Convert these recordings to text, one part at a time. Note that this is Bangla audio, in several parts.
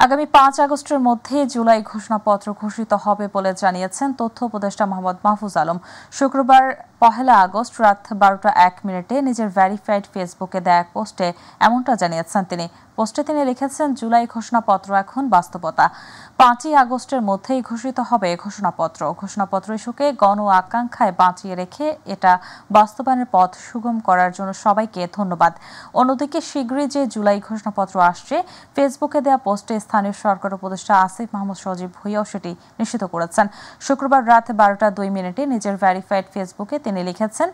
আগামী ৫ আগস্টের মধ্যে জুলাই ঘোষণাপত্র ঘোষিত হবে বলে জানিয়েছেন তথ্য উপদেষ্টা মোহাম্মদ মাহফুজ আলম। শুক্রবার ১ আগস্ট রাত ১২টা ১ মিনিটে নিজের ভেরিফাইড ফেসবুকে দেয়া এক পোস্টে এমনটা জানিয়েছেন তিনি। পোস্টে তিনি লিখেছেন, জুলাই ঘোষণাপত্র এখন বাস্তবতা। ৫ই আগস্টের মধ্যেই ঘোষিত হবে ঘোষণাপত্র ইস্যুকে গণ আকাঙ্ক্ষায় বাঁচিয়ে রেখে এটা বাস্তবায়নের পথ সুগম করার জন্য সবাইকে ধন্যবাদ। অন্যদিকে শীঘ্রই যে জুলাই ঘোষণাপত্র আসছে, ফেসবুকে দেয়া পোস্টে স্থানীয় সরকার উপদেষ্টা আসিফ মাহমুদ সজীব ভুঁইয়াও সেটি নিশ্চিত করেছেন। শুক্রবার রাত ১২টা ২ মিনিটে নিজের ভেরিফাইড ফেসবুকে তিনি লিখেছেন,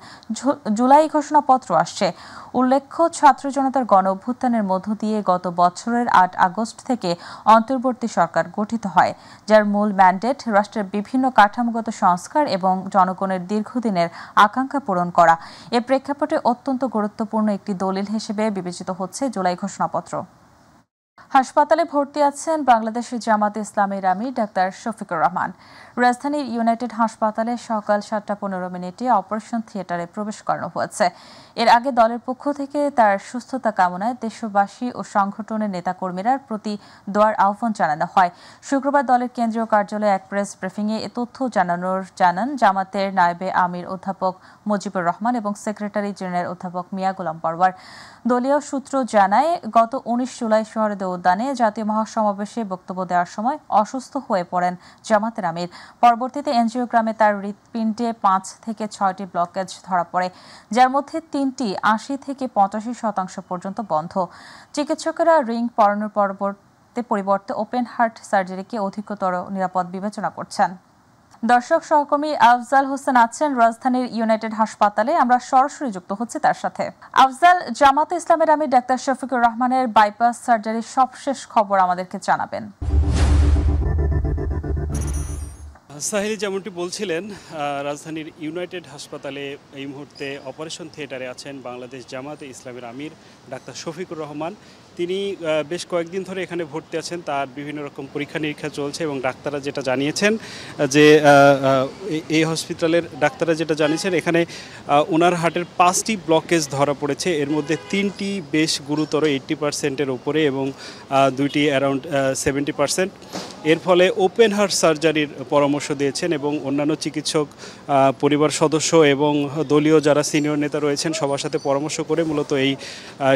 জুলাই ঘোষণাপত্র আসছে। উল্লেখ্য, ছাত্র জনতার গণ অভ্যুত্থানের মধ্য দিয়ে গত বছরের ৮ আগস্ট থেকে অন্তর্বর্তী সরকার গঠিত হয়, যার মূল ম্যান্ডেট রাষ্ট্রের বিভিন্ন কাঠামোগত সংস্কার এবং জনগণের দীর্ঘদিনের আকাঙ্ক্ষা পূরণ করা। এ প্রেক্ষাপটে অত্যন্ত গুরুত্বপূর্ণ একটি দলিল হিসেবে বিবেচিত হচ্ছে জুলাই ঘোষণাপত্র। হাসপাতালে ভর্তি আছেন বাংলাদেশের জামাতে ইসলামীর আমির ডাক্তার শফিকুর রহমান। রাজধানীর ইউনাইটেড হাসপাতালে সকাল ৭টা ১৫ মিনিটে অপারেশন থিয়েটারে প্রবেশ করানো হয়েছে। এর আগে দলের পক্ষ থেকে তার সুস্থতা কামনায় দেশবাসী ও সংগঠনের নেতাকর্মীরা প্রতি দোয়ার আহ্বান জানানো হয়। শুক্রবার দলের কেন্দ্রীয় কার্যালয়ে এক প্রেস ব্রিফিংয়ে এ তথ্য জানান জামাতের নায়েবে আমির অধ্যাপক মুজিবুর রহমান এবং সেক্রেটারি জেনারেল অধ্যাপক মিয়া গোলাম পরওয়ার। দলীয় সূত্র জানায়, গত ১৯ জুলাই শহীদ উদ্যানে জাতীয় মহাসমাবেশে বক্তব্য দেওয়ার সময় অসুস্থ হয়ে পড়েন জামাতের আমির। পরবর্তীতে এনজিওগ্রামে তার হৃৎপিণ্ডে ৫ থেকে ৬টি ব্লকেজ ধরা পড়ে, যার মধ্যে ৩টি ৮০ থেকে ৮৫% পর্যন্ত বন্ধ। চিকিৎসকেরা রিং পরানোর পরিবর্তে ওপেন হার্ট সার্জারিকে অধিকতর নিরাপদ বিবেচনা করছেন। দর্শক সহকর্মী আফজাল হোসেন আছেন রাজধানীর ইউনাইটেড হাসপাতালে। আমরা সরাসরি যুক্ত হচ্ছি তার সাথে। আফজাল, জামাতে ইসলামের আমির ডাক্তার শফিকুর রহমানের বাইপাস সার্জারির সবশেষ খবর আমাদেরকে জানাবেন। সাহিলি যেমনটি বলছিলেন, রাজধানীর ইউনাইটেড হাসপাতালে এই মুহূর্তে অপারেশন থিয়েটারে আছেন বাংলাদেশ জামাতে ইসলামের আমির ডাক্তার শফিকুর রহমান। তিনি বেশ কয়েকদিন ধরে এখানে ভর্তি আছেন। তার বিভিন্ন রকম পরীক্ষা নিরীক্ষা চলছে এবং ডাক্তাররা যেটা জানিয়েছেন যে এই হসপিটালের ডাক্তাররা যেটা জানিয়েছেন, এখানে ওনার হার্টের 5টি ব্লকেজ ধরা পড়েছে। এর মধ্যে 3টি বেশ গুরুতর 80%-এর উপরে এবং 2টি অ্যারাউন্ড 70%। এর ফলে ওপেন হার্ট সার্জারির পরামর্শ দিয়েছেন এবং অন্যান্য চিকিৎসক, পরিবার সদস্য এবং দলীয় যারা সিনিয়র নেতা রয়েছেন সবার সাথে পরামর্শ করে মূলত এই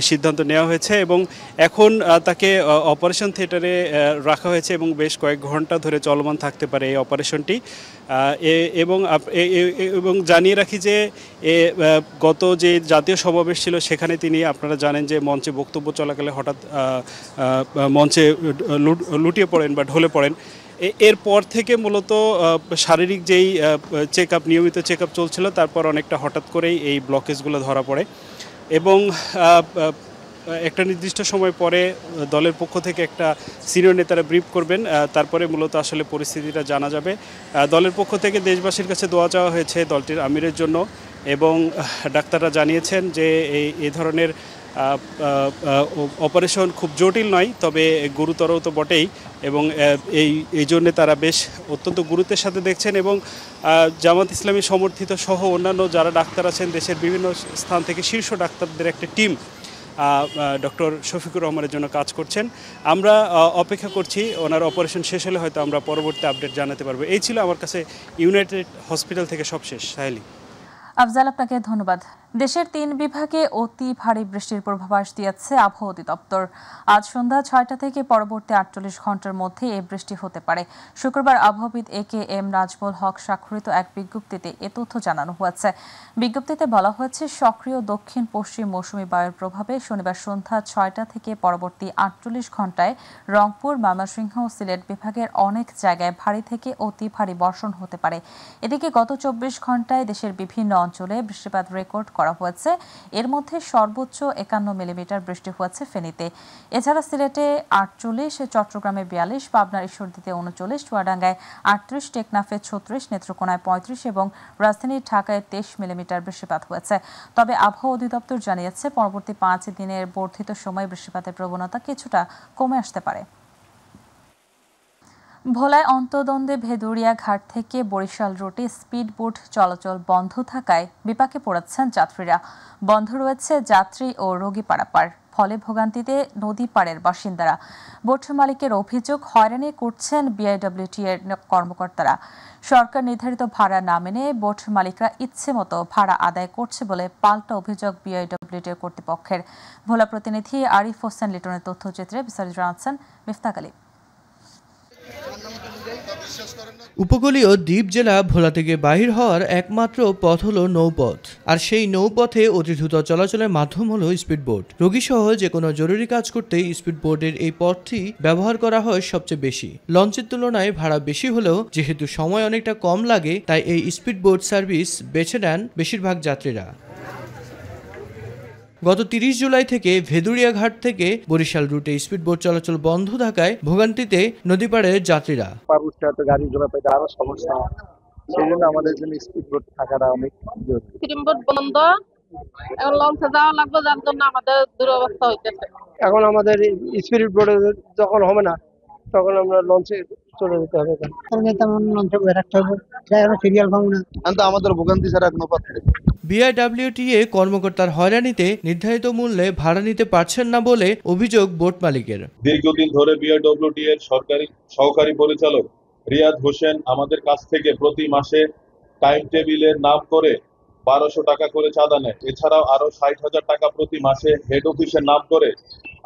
সিদ্ধান্ত নেওয়া হয়েছে এবং এখন তাকে অপারেশন থিয়েটারে রাখা হয়েছে এবং বেশ কয়েক ঘন্টা ধরে চলমান থাকতে পারে এই অপারেশনটি। এবং জানিয়ে রাখি যে গত যে জাতীয় সমাবেশ ছিল সেখানে তিনি, আপনারা জানেন যে মঞ্চে বক্তব্য চলাকালে হঠাৎ মঞ্চে লুটিয়ে পড়েন বা ঢলে পড়েন। এরপর থেকে মূলত শারীরিক যেই নিয়মিত চেক আপ চলছিল, তারপর অনেকটা হঠাৎ করেই এই ব্লকেজগুলো ধরা পড়ে এবং একটা নির্দিষ্ট সময় পরে দলের পক্ষ থেকে একটা সিনিয়র নেতারা ব্রিফ করবেন, তারপরে মূলত আসলে পরিস্থিতিটা জানা যাবে। দলের পক্ষ থেকে দেশবাসীর কাছে দোয়া চাওয়া হয়েছে দলটির আমিরের জন্য এবং ডাক্তাররা জানিয়েছেন যে এই ধরনের অপারেশন খুব জটিল নয়, তবে গুরুতরও তো বটেই এবং এই জন্যে তারা বেশ অত্যন্ত গুরুত্বের সাথে দেখছেন এবং জামাত ইসলামী সমর্থিত সহ অন্যান্য যারা ডাক্তার আছেন দেশের বিভিন্ন স্থান থেকে শীর্ষ ডাক্তারদের একটা টিম ডক্টর শফিকুর রহমানের জন্য কাজ করছেন। আমরা অপেক্ষা করছি, ওনার অপারেশন শেষ হলে হয়তো আমরা পরবর্তী আপডেট জানাতে পারবো। এই ছিল আমার কাছে ইউনাইটেড হসপিটাল থেকে সবশেষ। সাহেলি। আফজাল, আপনাকে ধন্যবাদ। দেশের 3 বিভাগে অতি ভারী বৃষ্টির পূর্বাভাস দিয়েছে আবহাওয়া অধিদপ্তর। আজ সন্ধ্যা 6টা থেকে পরবর্তী 48 ঘন্টার মধ্যে এই বৃষ্টি হতে পারে। শুক্রবার আবহাওয়াবিদ AK-M নাজমুল হক স্বাক্ষরিত এক বিজ্ঞপ্তিতে এ তথ্য জানানো হয়েছে। বিজ্ঞপ্তিতে বলা হয়েছে, সক্রিয় দক্ষিণ পশ্চিম মৌসুমী বায়ুর প্রভাবে শনিবার সন্ধ্যা 6টা থেকে পরবর্তী 48 ঘন্টায় রংপুর, ময়মনসিংহ ও সিলেট বিভাগের অনেক জায়গায় ভারী থেকে অতি ভারী বর্ষণ হতে পারে। এদিকে গত 24 ঘন্টায় দেশের বিভিন্ন অঞ্চলে বৃষ্টিপাত রেকর্ড করা হয়েছে। এর মধ্যে সর্বোচ্চ 51 মিলিমিটার বৃষ্টি হয়েছে ফেনীতে। এছাড়া সিলেটে 48, চট্টগ্রামে 42, পাবনার ঈশ্বরদীতে 39, চুয়াডাঙ্গায় 38, টেকনাফে 36, নেত্রকোনায় 35 এবং রাজধানী ঢাকায় 23 মিলিমিটার বৃষ্টিপাত হয়েছে। তবে আবহাওয়া অধিদপ্তর জানিয়েছে, পরবর্তী 5 দিনের বর্ধিত সময় বৃষ্টিপাতের প্রবণতা কিছুটা কমে আসতে পারে। ভোলায় অন্তদ্বন্দ্বে ভেদুরিয়া ঘাট থেকে বরিশাল রুটে স্পিডবোট চলাচল বন্ধ থাকায় বিপাকে পড়েছেন যাত্রীরা। বন্ধ রয়েছে যাত্রী ও রোগী পারাপার। ফলে ভোগান্তিতে নদী পাড়ের বাসিন্দারা। বোট মালিকের অভিযোগ, হয়রানি করছেন বিআইডব্লিউটি এর কর্মকর্তারা। সরকার নির্ধারিত ভাড়া না মেনে বোট মালিকরা ইচ্ছে মতো ভাড়া আদায় করছে বলে পাল্টা অভিযোগ বিআইডব্লিউটি কর্তৃপক্ষের। ভোলা প্রতিনিধি আরিফ হোসেন লিটনের তথ্যচিত্রে বিস্তারিত জানাচ্ছেন মিফতাক আলী। উপকূলীয় দ্বীপ জেলা ভোলা থেকে বাহির হওয়ার একমাত্র পথ হলো নৌপথ, আর সেই নৌপথে অতি দ্রুত চলাচলের মাধ্যম হলো স্পিডবোট। রোগীসহ যে কোনো জরুরি কাজ করতে স্পিডবোটের এই পথটি ব্যবহার করা হয় সবচেয়ে বেশি। লঞ্চের তুলনায় ভাড়া বেশি হলেও যেহেতু সময় অনেকটা কম লাগে, তাই এই স্পিডবোট সার্ভিস বেছে নেন বেশিরভাগ যাত্রীরা। গত 30 জুলাই থেকে ভেদুরিয়া ঘাট থেকে বরিশাল রুটে স্পিডবোট চলাচল বন্ধ থাকায় ভোগান্তিতে নদীপাড়ের যাত্রীরা। গাড়ি ঘোড়া পেতে আরো সমস্যা, সেই জন্য আমাদের জন্য স্পিডবোট থাকাটা অনেক জরুরি। স্পিডবোট বন্ধ, এখন লঞ্চে যাওয়া লাগবে, যার জন্য আমাদের দুরবস্থা হইতেছে। এখন আমাদের স্পিডবোটে যখন হবে না, তখন আমরা লঞ্চে চলে যেতে হবে। লঞ্চে রাখতে হবে, সিরিয়াল পাবো না, আমাদের ভোগান্তি ছাড়া কোনো পথ নেই। বিআইডব্লিউটিএ কর্মকর্তার হয়রানিতে নির্ধারিত মূল্যে ভাড়া নিতে পারছেন না বলে অভিযোগ বোট মালিকের। দীর্ঘদিন ধরে বিআইডব্লিউটি এর সহকারী পরিচালক রিয়াদ হোসেন আমাদের কাছ থেকে প্রতি মাসে টাইম টেবিলের নাম করে 1200 টাকা করে চাঁদা নেয়। এছাড়াও আরো 60,000 টাকা প্রতি মাসে হেড অফিসের নাম করে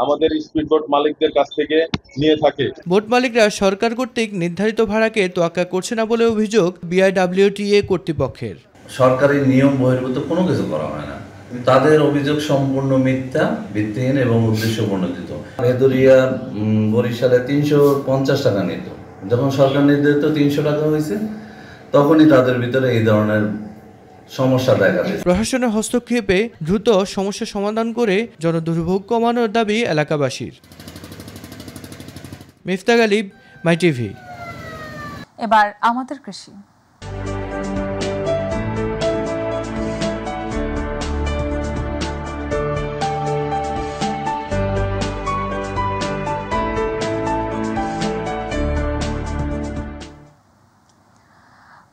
আমাদের স্পিডবোট মালিকদের কাছ থেকে নিয়ে থাকে। বোট মালিকরা সরকার কর্তৃক নির্ধারিত ভাড়াকে তোয়াক্কা করছে না বলে অভিযোগ বিআইডব্লিউটিএ কর্তৃপক্ষের। সরকারি নিয়ম বহির্ভূত কোনো কিছু করা হয় না। তাদের অভিযোগ সম্পূর্ণ মিথ্যা, ভিত্তিহীন এবং উদ্দেশ্য প্রণোদিত। ভেদুরিয়া বরিশালে 350 টাকা নিত, যখন সরকার নির্ধারিত 300 টাকা হয়েছে, তখনই তাদের ভিতরে এই ধরনের সমস্যা দেখা দিয়েছে। প্রশাসনের হস্তক্ষেপে দ্রুত সমস্যা সমাধান করে জনদুর্ভোগ কমানোর দাবি এলাকাবাসীর। মিফতাক আলী, মাই টিভি। এবার আমাদের কৃষি।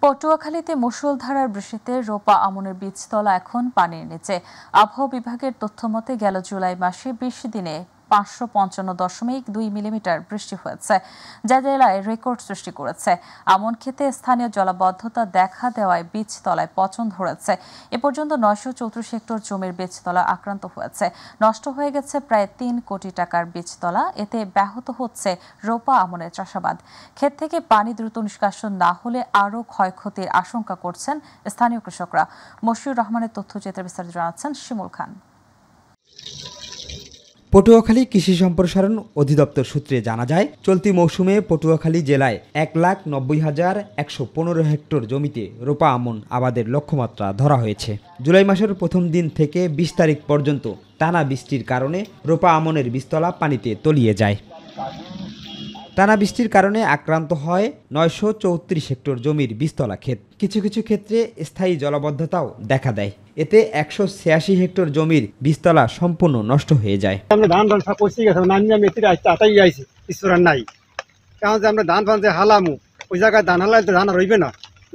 পটুয়াখালীতে মুষলধারার বৃষ্টিতে রোপা আমনের বীজতলা এখন পানির নিচে। আবহাওয়া বিভাগের তথ্য মতে গেল জুলাই মাসে 20 দিনে 555.2 মিলিমিটার বৃষ্টি হয়েছে, যা জেলায় রেকর্ড সৃষ্টি করেছে। আমন খেতে স্থানীয় জলাবদ্ধতা দেখা দেওয়ায় বীজতলায় পচন ধরেছে। এ পর্যন্ত 934 হেক্টর জমির বীজতলা আক্রান্ত হয়েছে। নষ্ট হয়ে গেছে প্রায় 3 কোটি টাকার বীজতলা। এতে ব্যাহত হচ্ছে রোপা আমনের চাষাবাদ। ক্ষেত থেকে পানি দ্রুত নিষ্কাশন না হলে আরও ক্ষয়ক্ষতির আশঙ্কা করছেন স্থানীয় কৃষকরা। মশিউর রহমানের তথ্যচিত্রে বিস্তারিত জানাচ্ছেন শিমুল খান। পটুয়াখালী কৃষি সম্প্রসারণ অধিদপ্তর সূত্রে জানা যায়, চলতি মৌসুমে পটুয়াখালী জেলায় 1,90,115 হেক্টর জমিতে রোপা আমন আবাদের লক্ষ্যমাত্রা ধরা হয়েছে। জুলাই মাসের প্রথম দিন থেকে 20 তারিখ পর্যন্ত টানা বৃষ্টির কারণে রোপা আমনের বীজতলা পানিতে তলিয়ে যায়। টানা বৃষ্টির কারণে আক্রান্ত হয় 934 হেক্টর জমির বীজতলা ক্ষেত। কিছু কিছু ক্ষেত্রে স্থায়ী জলাবদ্ধতাও দেখা দেয়। এতে 186 হেক্টর জমির বীজতলা সম্পূর্ণ নষ্ট হয়ে যায়। আমরা ধান সব পচে গেছে, নামিয়া মেথির আতাই আইছে, ঈশ্বরার নাই। কারণ যে আমরা ধান ফান যে হালামু, ওই জায়গায় ধান হালাইলে তো ধান রইবে না,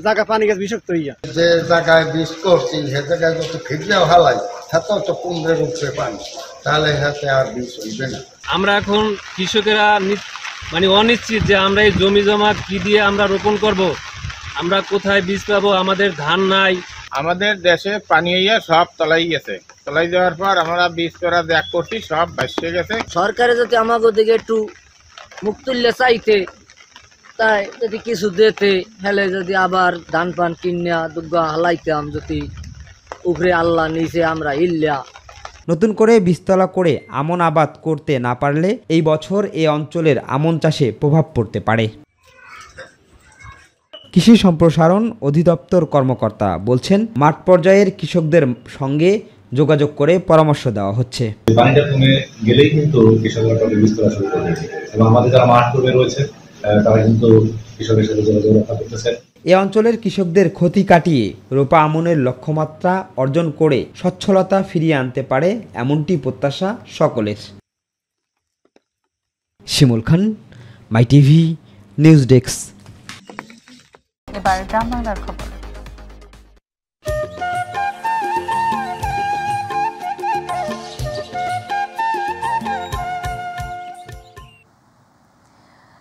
জায়গা পানি গেছে বিষাক্ত হইয়া। যে জায়গায় বীজ করছি সে জায়গায় যত ফিরলেও হালাই, হাতেও তো কুমড়ের উপরে পানি, তাহলে হাতে আর বীজ হইবে না। আমরা এখন কৃষকেরা অনিশ্চিত যে আমরা এই জমি জমা কি দিয়ে আমরা রোপণ করব, আমরা কোথায় বীজ পাবো, আমাদের ধান নাই। আমাদের দেশে পানি হইয়া সব তলাই গেছে, তলাই যাওয়ার পর আমরা বীজ করা দেখ করছি, সব ভাসিয়ে গেছে। সরকারে যদি আমাকে দিকে একটু মুখ তুললে চাইতে, তাই যদি কিছু দিতে হেলে, যদি আবার ধান পান কিনিয়া দুর্গা হালাইতাম, যদি উপরে আল্লাহ নিচে আমরা ইল্লা। নতুন করে বীজতলা করে আমন আবাদ করতে না পারলে এই বছর এই অঞ্চলের আমন চাষে প্রভাব পড়তে পারে। কৃষি সম্প্রসারণ অধিদপ্তর কর্মকর্তা বলছেন, মাঠ পর্যায়ের কৃষকদের সঙ্গে যোগাযোগ করে পরামর্শ দেওয়া হচ্ছে। পানিটা কমে গেলেই কিন্তু কৃষকরা তাদের বীজতলা শুরু করবে, এবং আমাদের যারা মাঠ পর্বে রয়েছে তারা কিন্তু কৃষকের সাথে যোগাযোগ রক্ষা করতেছে। এ অঞ্চলের কৃষকদের ক্ষতি কাটিয়ে রোপা আমনের লক্ষ্যমাত্রা অর্জন করে সচ্ছলতা ফিরিয়ে আনতে পারে, এমনটি প্রত্যাশা সকলের। শিমুল খান, মাই টিভি নিউজ ডেস্ক। এবার গ্রাম বাংলার খবর।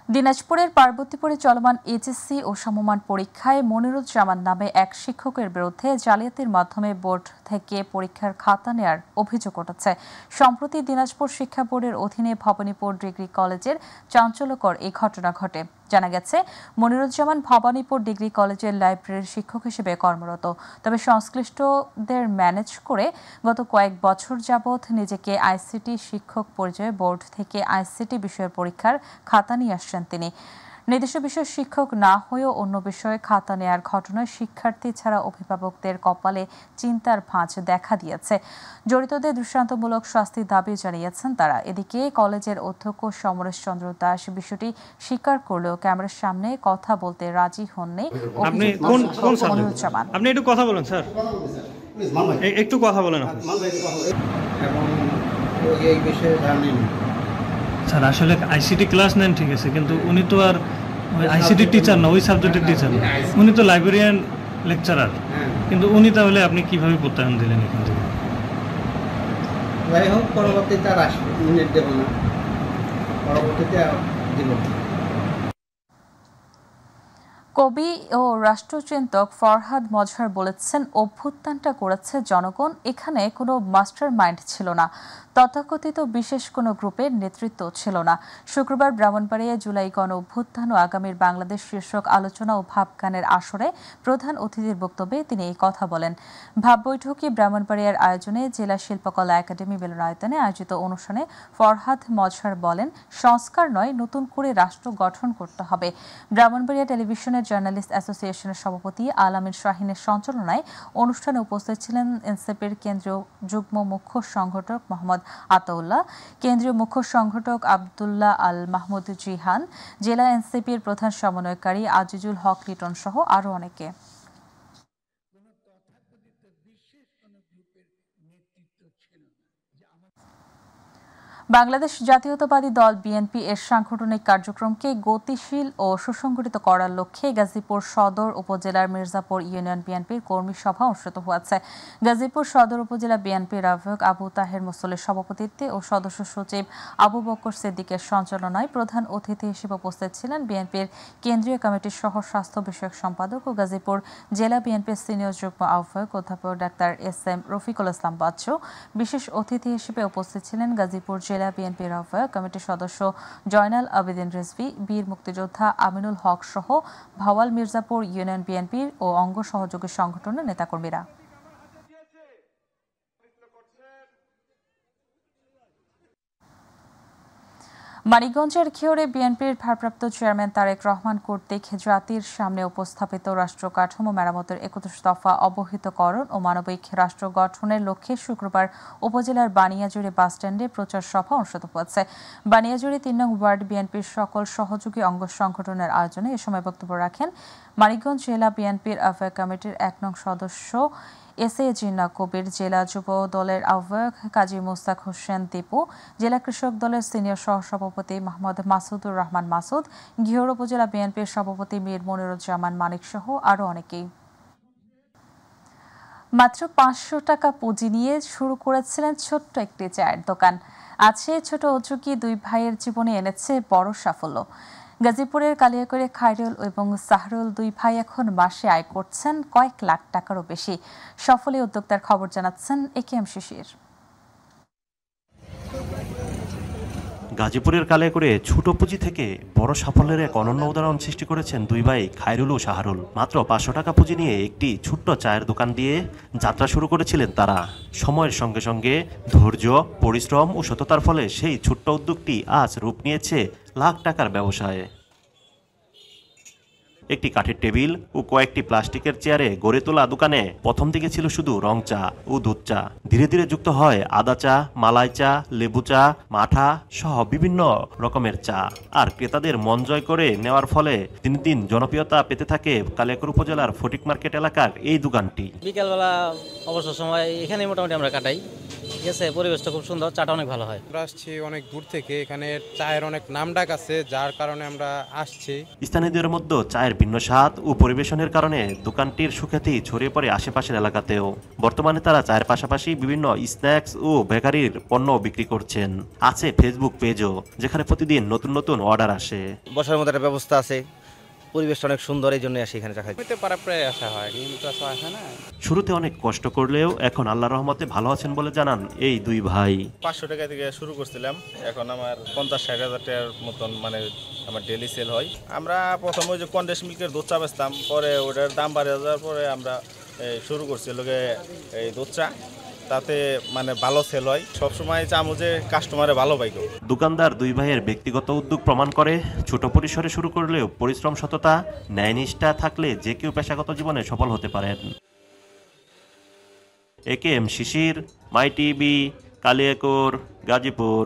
দিনাজপুরের পার্বতীপুরে চলমান এইচএসসি ও সমমান পরীক্ষায় মনিরুজ্জামান নামে এক শিক্ষকের বিরুদ্ধে জালিয়াতির মাধ্যমে বোর্ড থেকে পরীক্ষার খাতা নেয়ার অভিযোগ উঠেছে। সম্প্রতি দিনাজপুর শিক্ষা বোর্ডের অধীনে ভবানীপুর ডিগ্রি কলেজের চাঞ্চল্যকর এই ঘটনা ঘটে। জানা গেছে, মনিরুজ্জামান ভবানীপুর ডিগ্রি কলেজের লাইব্রেরির শিক্ষক হিসেবে কর্মরত। তবে সংশ্লিষ্টদের ম্যানেজ করে গত কয়েক বছর যাবৎ নিজেকে আইসিটি শিক্ষক পরিচয়ে বোর্ড থেকে আইসিটি বিষয়ের পরীক্ষার খাতা নিয়ে আসছেন তিনি। নির্দিষ্ট বিষয় শিক্ষক না হয়েও অন্য বিষয়ে খাতা নেয়ার ঘটনায় শিক্ষার্থী ছাড়া অভিভাবকদের কপালে চিন্তার ভাঁজ দেখা দিয়েছে। জড়িতদের দৃষ্টান্তমূলক শাস্তির দাবি জানিয়েছেন তারা। এদিকে কলেজের অধ্যক্ষ সমরেশ চন্দ্র দাস বিষয়টি স্বীকার করলেও ক্যামেরার সামনে কথা বলতে রাজি হননি। আপনি একটু কথা বলেন স্যার, একটু কথা বলেন স্যার। আসলে আইসিটি ক্লাস নেন ঠিক আছে, কিন্তু উনি তো আর আইসিটি টিচার না, ওই সাবজেক্টের টিচার না, উনি তো লাইব্রেরিয়ান লেকচারার। কিন্তু উনি তাহলে আপনি কিভাবে প্রত্যাহার দিলেন এখান থেকে? যাই হোক, পরবর্তীতে আর আসবে, মিনিট দেব না, পরবর্তীতে দিব। কবি ও রাষ্ট্রচিন্তক ফরহাদ মজহার বলেছেন, অভ্যুত্থানটা করেছে জনগণ, এখানে কোনো মাস্টার মাইন্ড ছিল না, তথাকথিত বিশেষ কোনো গ্রুপের নেতৃত্ব ছিল না। শুক্রবার ব্রাহ্মণবাড়িয়ায় জুলাই গণ অভ্যুত্থান ও আগামীর বাংলাদেশ শীর্ষক আলোচনা ও ভাবগানের আসরে প্রধান অতিথির বক্তব্যে তিনি এই কথা বলেন। ভাব বৈঠকে ব্রাহ্মণবাড়িয়ার আয়োজনে জেলা শিল্পকলা একাডেমি মিলনায়তনে আয়োজিত অনুষ্ঠানে ফরহাদ মজহার বলেন, সংস্কার নয়, নতুন করে রাষ্ট্র গঠন করতে হবে। ব্রাহ্মণবাড়িয়া টেলিভিশনের জার্নালিস্ট অ্যাসোসিয়েশনের সভাপতি আলামিন শাহিনের সঞ্চালনায় অনুষ্ঠানে উপস্থিত ছিলেন এনসিপির কেন্দ্রীয় যুগ্ম মুখ্য সংগঠক মোহাম্মদ আতাউল্লাহ, কেন্দ্রীয় মুখ্য সংগঠক আব্দুল্লাহ আল মাহমুদ জিহান, জেলা এনসিপির প্রধান সমন্বয়কারী আজিজুল হক লিটন সহ আরও অনেকে। বাংলাদেশ জাতীয়তাবাদী দল বিএনপি এর সাংগঠনিক কার্যক্রমকে গতিশীল ও সুসংগঠিত করার লক্ষ্যে গাজীপুর সদর উপজেলার মির্জাপুর ইউনিয়ন বিএনপির কর্মী সভা অনুষ্ঠিত হয়েছে। গাজীপুর সদর উপজেলা বিএনপির আহ্বায়ক আবু তাহের মুসল্লির সভাপতিত্বে ও সদস্য সচিব আবু বকর সিদ্দিকের সঞ্চালনায় প্রধান অতিথি হিসেবে উপস্থিত ছিলেন বিএনপির কেন্দ্রীয় কমিটির সহ স্বাস্থ্য বিষয়ক সম্পাদক ও গাজীপুর জেলা বিএনপির সিনিয়র যুগ্ম আহ্বায়ক অধ্যাপক ডাক্তার এস.এম. রফিকুল ইসলাম বাচ্চু। বিশেষ অতিথি হিসেবে উপস্থিত ছিলেন গাজীপুর জেলা বিএনপির আহ্বায়ক কমিটির সদস্য জয়নাল আবেদিন রিজভী, বীর মুক্তিযোদ্ধা আমিনুল হক সহ ভাওয়াল মির্জাপুর ইউনিয়ন বিএনপির ও অঙ্গ সহযোগী সংগঠনের নেতাকর্মীরা। মানিকগঞ্জের ঘিওরে বিএনপির ভারপ্রাপ্ত চেয়ারম্যান তারেক রহমান কর্তৃক জাতির সামনে উপস্থাপিত রাষ্ট্র কাঠামো মেরামতের ২১ দফা অবহিতকরণ ও মানবিক রাষ্ট্র গঠনের লক্ষ্যে শুক্রবার উপজেলার বানিয়াজুড়ি বাসস্ট্যান্ডে প্রচার সভা অনুষ্ঠিত হয়েছে। বানিয়াজুড়ি ৩ নং ওয়ার্ড বিএনপির সকল সহযোগী অঙ্গ সংগঠনের আয়োজনে এ সময় বক্তব্য রাখেন মানিকগঞ্জ জেলা বিএনপির আহ্বায়ক কমিটির ১ নং সদস্য এস.এ. জিন্নাহ কবির, জেলা যুব দলের আহ্বায়ক কাজী মুস্তাক হোসেন দীপু, জেলা কৃষক দলের সিনিয়র সহসভাপতি মোহাম্মদ মাসুদুর রহমান মাসুদ, ঘিওর উপজেলা বিএনপির সভাপতি মীর মনিরুজ্জামান মানিক সহ আরও অনেকেই। মাত্র ৫০০ টাকা পুঁজি নিয়ে শুরু করেছিলেন ছোট্ট একটি চায়ের দোকান। আছে ছোট উদ্যোগী দুই ভাইয়ের জীবনে এনেছে বড় সাফল্য। গাজীপুরের কালিয়াকৈরে খায়রুল এবং সাহরুল দুই ভাই এখন মাসে আয় করছেন কয়েক লাখ টাকারও বেশি। সফল উদ্যোক্তার খবর জানাচ্ছেন এ.কে.এম. শিশির। গাজীপুরের কালিয়াকৈরে ছোট পুঁজি থেকে বড় সাফল্যের এক অনন্য উদাহরণ সৃষ্টি করেছেন দুই ভাই খায়রুল ও সাহারুল। মাত্র ৫০০ টাকা পুঁজি নিয়ে একটি ছোট্ট চায়ের দোকান দিয়ে যাত্রা শুরু করেছিলেন তারা। সময়ের সঙ্গে সঙ্গে ধৈর্য, পরিশ্রম ও সততার ফলে সেই ছোট্ট উদ্যোগটি আজ রূপ নিয়েছে লাখ টাকার ব্যবসায়। একটি কাঠের টেবিল ও কয়েকটি প্লাস্টিকের চেয়ারে গড়ে তোলা দোকানে প্রথম দিকে ছিল শুধু রং চা ও দুধ চা। ধীরে ধীরে যুক্ত হয় আদা চা, মালাই চা, লেবু চা, মাঠা সহ বিভিন্ন রকমের চা। আর ক্রেতাদের মন জয় করে নেওয়ার ফলে দিন দিন জনপ্রিয়তা পেতে থাকে কালিয়াকৈর উপজেলার ফটিক মার্কেট এলাকার এই দোকানটি। বিকেলবেলা অবসর সময় এখানে মোটামুটি আমরা কাটাই। ঠিক আছে, পরিবেশটা খুব সুন্দর, চাটা অনেক ভালো হয়। আমরা আসছি অনেক দূর থেকে, এখানে চায়ের অনেক নামডাক আছে, যার কারণে আমরা আসছি। স্থানীয়দের মধ্যে চায়ের ভিন্ন স্বাদ ও পরিবেশনের কারণে দোকানটির সুখ্যাতি ছড়িয়ে পড়ে আশেপাশের এলাকাতেও। বর্তমানে তারা চায়ের পাশাপাশি বিভিন্ন স্ন্যাক্স ও বেকারির পণ্য বিক্রি করছেন। আছে ফেসবুক পেজও, যেখানে প্রতিদিন নতুন নতুন অর্ডার আসে। বসার মতো একটা ব্যবস্থা আছে, পরিবেশটা অনেক সুন্দর, এই জন্য আসি এখানে চা খাই। প্রায় আসা হয়, কিন্তু আসে না। শুরুতে অনেক কষ্ট করলেও এখন আল্লাহর রহমতে ভালো আছেন বলে জানান এই দুই ভাই। 500 টাকা থেকে শুরু করছিলাম, এখন আমার 50-60 হাজার টাকার মতন মানে আমার ডেলি সেল হয়। আমরা প্রথমে ওই যে কন্ডেন্স মিল্কের দুধ চা বেচতাম, পরে ওটার দাম বাড়ে যাওয়ার পরে আমরা শুরু করছি লোকে এই দুধ চা, তাতে মানে ভালো সেল হয়। সবসময় চামু যে কাস্টমারে ভালো পাইব। দোকানদার দুই ভাইয়ের ব্যক্তিগত উদ্যোগ প্রমাণ করে ছোট পরিসরে শুরু করলেও পরিশ্রম, সততা, ন্যায়নিষ্ঠা থাকলে যে কেউ পেশাগত জীবনে সফল হতে পারেন। একেএম শিশির, মাই টিভি, কালিয়াকৈর, গাজীপুর।